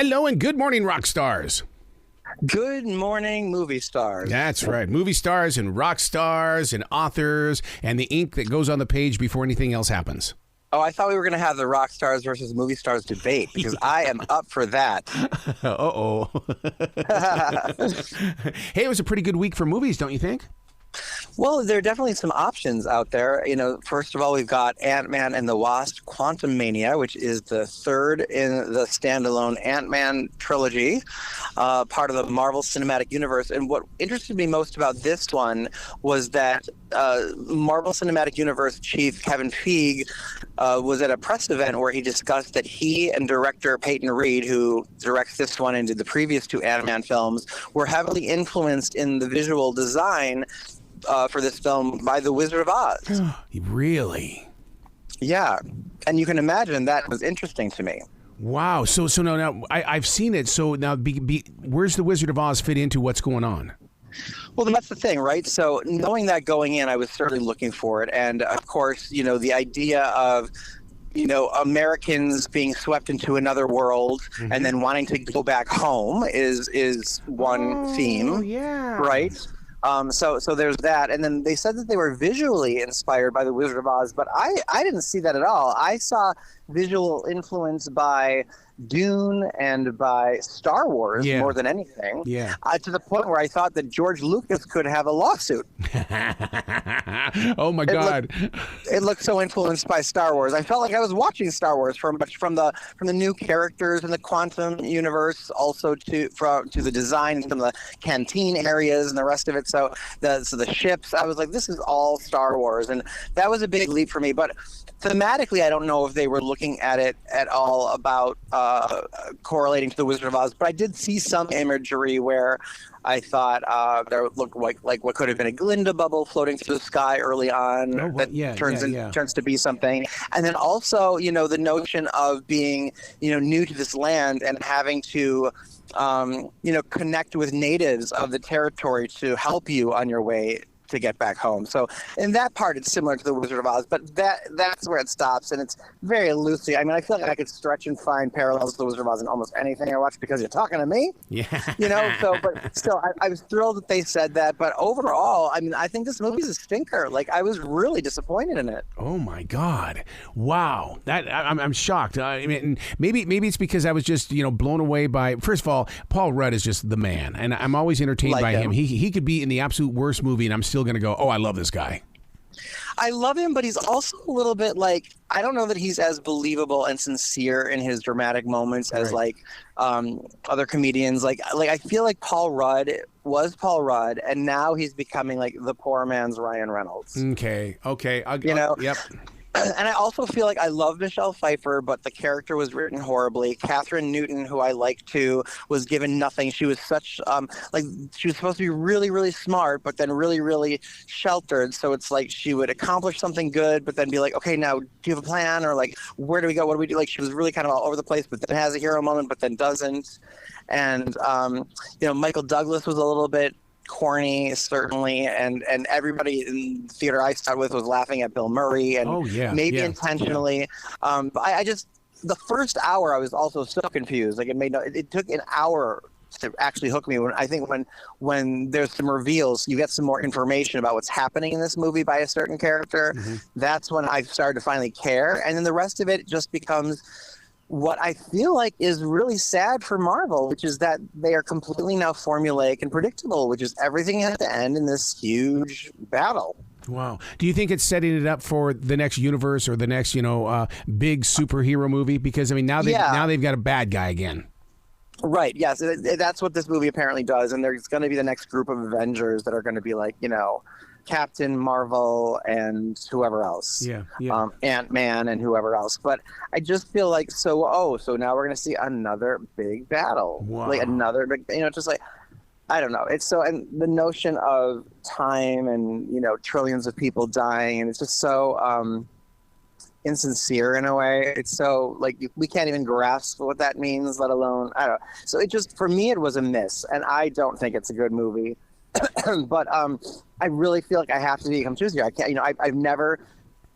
Hello and good morning, rock stars. Good morning, movie stars. That's right. Movie stars and rock stars and authors and the ink that goes on the page before anything else happens. Oh, I thought we were going to have the rock stars versus movie stars debate because I am up for that. Uh-oh. Hey, it was a pretty good week for movies, don't you think? Well, there are definitely some options out there. You know, first of all, we've got Ant-Man and the Wasp, Quantumania, which is the third in the standalone Ant-Man trilogy, part of the Marvel Cinematic Universe. And what interested me most about this one was that Marvel Cinematic Universe chief Kevin Feige was at a press event where he discussed that he and director Peyton Reed, who directs this one and did the previous two Ant-Man films, were heavily influenced in the visual design for this film by The Wizard of Oz. Really? Yeah. And you can imagine that was interesting to me. Wow. So now I've seen it. So now where's The Wizard of Oz fit into what's going on? Well, that's the thing, right? So knowing that going in, I was certainly looking for it. And of course, you know, the idea of Americans being swept into another world and then wanting to go back home is one theme, right? So there's that. And then they said that they were visually inspired by The Wizard of Oz, but I didn't see that at all. I saw visual influence by Dune and by Star Wars more than anything. Yeah. To the point where I thought that George Lucas could have a lawsuit. Oh my God! It looked so influenced by Star Wars. I felt like I was watching Star Wars from the new characters in the quantum universe, also to the design, some of the canteen areas and the rest of it. So the ships, I was like, this is all Star Wars, and that was a big leap for me. But thematically, I don't know if they were looking at it at all about correlating to The Wizard of Oz, but I did see some imagery where I thought there looked like what could have been a Glinda bubble floating through the sky early on turns to be something. And then also, the notion of being, new to this land and having to, connect with natives of the territory to help you on your way to get back home. So in that part, it's similar to The Wizard of Oz, but that's where it stops, and it's very loosely. I mean, I feel like I could stretch and find parallels to The Wizard of Oz in almost anything I watch because you're talking to me. Yeah. But still, I was thrilled that they said that. But overall, I mean, I think this movie's a stinker. Like, I was really disappointed in it. Oh my God! Wow, I'm shocked. I mean, maybe it's because I was just blown away by. First of all, Paul Rudd is just the man, and I'm always entertained by him. He could be in the absolute worst movie, and I'm still going to go, oh, I love this guy. I love him, but he's also a little bit like, I don't know that he's as believable and sincere in his dramatic moments as other comedians. Like I feel like Paul Rudd was Paul Rudd, and now he's becoming like the poor man's Ryan Reynolds. Okay. Yep. And I also feel like I love Michelle Pfeiffer, but the character was written horribly. Catherine Newton, who I like too, was given nothing. She was such she was supposed to be really, really smart, but then really, really sheltered. So it's like she would accomplish something good, but then be like, okay, now do you have a plan? Or like, where do we go? What do we do? Like, she was really kind of all over the place, but then has a hero moment, but then doesn't. And Michael Douglas was a little bit corny, certainly, and everybody in the theater I sat with was laughing at Bill Murray, and maybe intentionally. But I just, the first hour I was also so confused. Like, it took an hour to actually hook me. When there's some reveals, you get some more information about what's happening in this movie by a certain character. That's when I started to finally care, and then the rest of it just becomes what I feel like is really sad for Marvel, which is that they are completely now formulaic and predictable, which is everything has to end in this huge battle. Wow. Do you think it's setting it up for the next universe or the next, big superhero movie? Because, I mean, now they've got a bad guy again. Right. Yes. That's what this movie apparently does. And there's going to be the next group of Avengers that are going to be like, Captain Marvel and whoever else. Ant-Man and whoever else. But I just feel like, so now we're going to see another big battle. Wow. Like another big, just like, I don't know. It's so, and the notion of time and, trillions of people dying, and it's just so insincere in a way. It's so, like, we can't even grasp what that means, let alone, I don't know. So it just, for me, it was a miss, and I don't think it's a good movie. But I really feel like I have to become choosier. I can't, I've never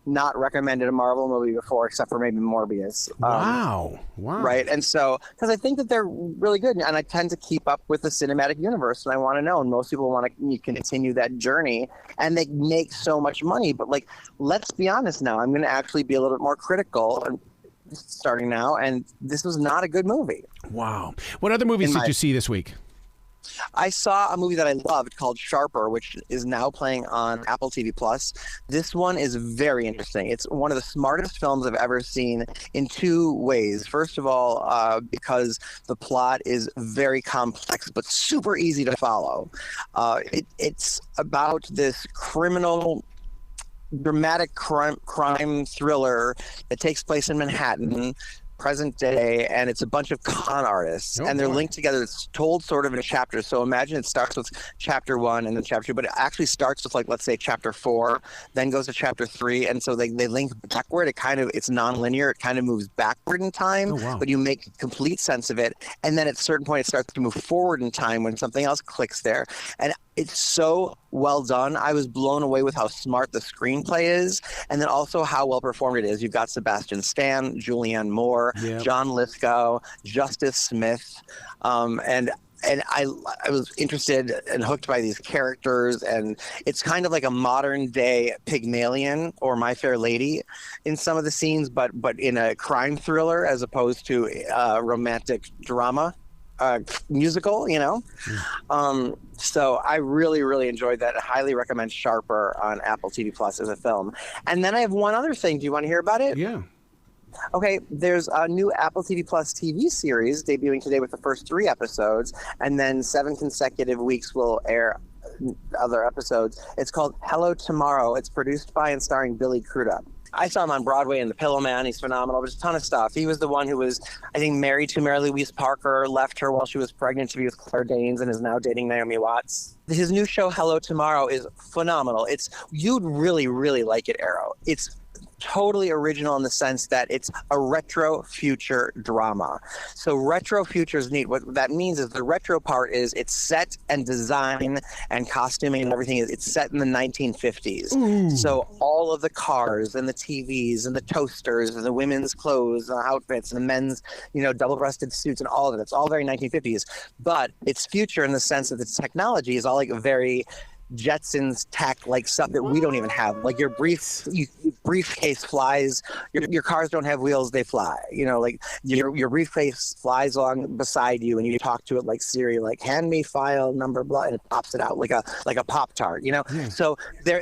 not recommended a Marvel movie before, except for maybe Morbius. Wow. Right. And so, because I think that they're really good, and I tend to keep up with the cinematic universe, and I want to know, and most people want to continue that journey, and they make so much money. But like, let's be honest now, I'm going to actually be a little bit more critical and starting now, and this was not a good movie. Wow. What other movies did you see this week? I saw a movie that I loved called Sharper, which is now playing on Apple TV Plus. This one is very interesting. It's one of the smartest films I've ever seen in two ways. First of all, because the plot is very complex but super easy to follow. It's about this dramatic crime thriller that takes place in Manhattan, present day, and it's a bunch of con artists, and they're linked together. It's told sort of in chapters. So imagine it starts with chapter 1 and then chapter 2, but it actually starts with, like, let's say chapter 4, then goes to chapter 3, and so they link backward. It's non-linear. It kind of moves backward in time, but you make complete sense of it. And then at a certain point, it starts to move forward in time when something else clicks there. And it's so well done. I was blown away with how smart the screenplay is, and then also how well performed it is. You've got Sebastian Stan, Julianne Moore, John Lithgow, Justice Smith, and I was interested and hooked by these characters, and it's kind of like a modern day Pygmalion or My Fair Lady in some of the scenes, but in a crime thriller as opposed to a romantic drama. Musical, so I really enjoyed that. I highly recommend Sharper on Apple TV Plus as a film. And then I have one other thing. Do you want to hear about it? Yeah. Okay, there's a new Apple TV Plus TV series debuting today with the first 3 episodes, and then 7 consecutive weeks will air other episodes. It's called Hello Tomorrow. It's produced by and starring Billy Crudup. I saw him on Broadway in The Pillow Man. He's phenomenal. There's a ton of stuff. He was the one who was, I think, married to Mary Louise Parker, left her while she was pregnant to be with Claire Danes, and is now dating Naomi Watts. His new show, Hello Tomorrow, is phenomenal. You'd really like it, Arrow. It's totally original in the sense that it's a retro future drama. So retro future is neat. What that means is the retro part is it's set and design and costuming and everything it's set in the 1950s. So all of the cars and the TVs and the toasters and the women's clothes and outfits and the men's, double-breasted suits and all of it. It's all very 1950s, but it's future in the sense that the technology is all like very Jetsons tech, like stuff that we don't even have. Like your briefcase flies. Your cars don't have wheels; they fly. Like your briefcase flies along beside you, and you talk to it like Siri, like hand me file number blah, and it pops it out like a Pop-Tart. So they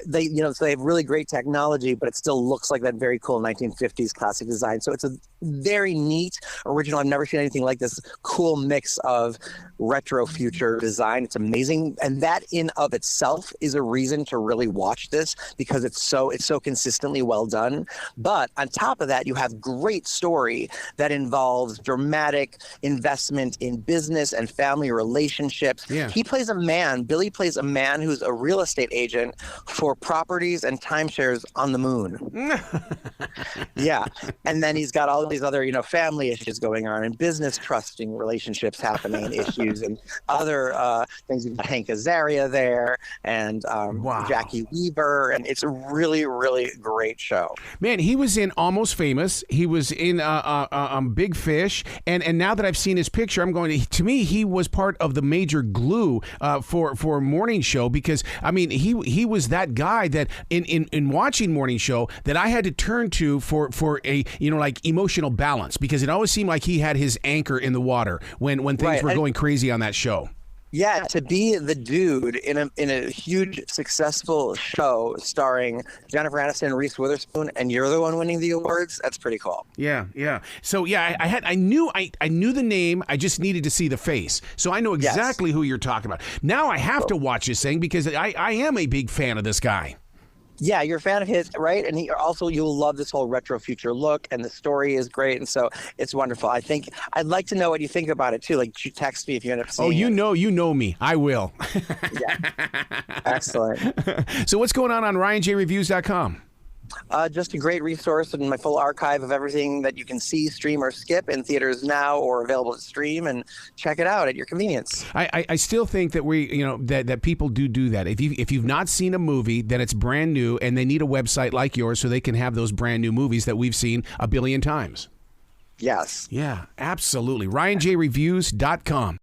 have really great technology, but it still looks like that very cool 1950s classic design. So it's a very neat, original. I've never seen anything like this. Cool mix of retro future design. It's amazing, and that in of itself is a reason to really watch this because it's so consistently well done. But on top of that, you have great story that involves dramatic investment in business and family relationships. He plays a man. Billy plays a man who's a real estate agent for properties and timeshares on the moon. And then he's got all of these other family issues going on and business trusting relationships happening and issues and other things. You've got Hank Azaria there and Jackie Weaver, and it's a really great show. Man, he was in Almost Famous. He was in Big Fish, and now that I've seen his picture, I'm going to me he was part of the major glue for Morning Show, because I mean he was that guy that in watching Morning Show that I had to turn to for a like emotional balance, because it always seemed like he had his anchor in the water when things were going crazy on that show. Yeah, to be the dude in a huge successful show starring Jennifer Aniston and Reese Witherspoon, and you're the one winning the awards, that's pretty cool. Yeah. So I knew the name, I just needed to see the face. So I know exactly who you're talking about. Now I have to watch this thing because I am a big fan of this guy. Yeah, you're a fan of his, right? And you'll love this whole retro future look, and the story is great, and so it's wonderful. I'd like to know what you think about it too. Like, you text me if you end up seeing it. You know me. I will. Yeah. Excellent. So what's going on RyanJReviews.com? Just a great resource and my full archive of everything that you can see, stream, or skip in theaters now or available to stream, and check it out at your convenience. I still think that that people do that. If you've not seen a movie, then it's brand new, and they need a website like yours so they can have those brand new movies that we've seen a billion times. Yes. Yeah, absolutely. RyanJReviews.com.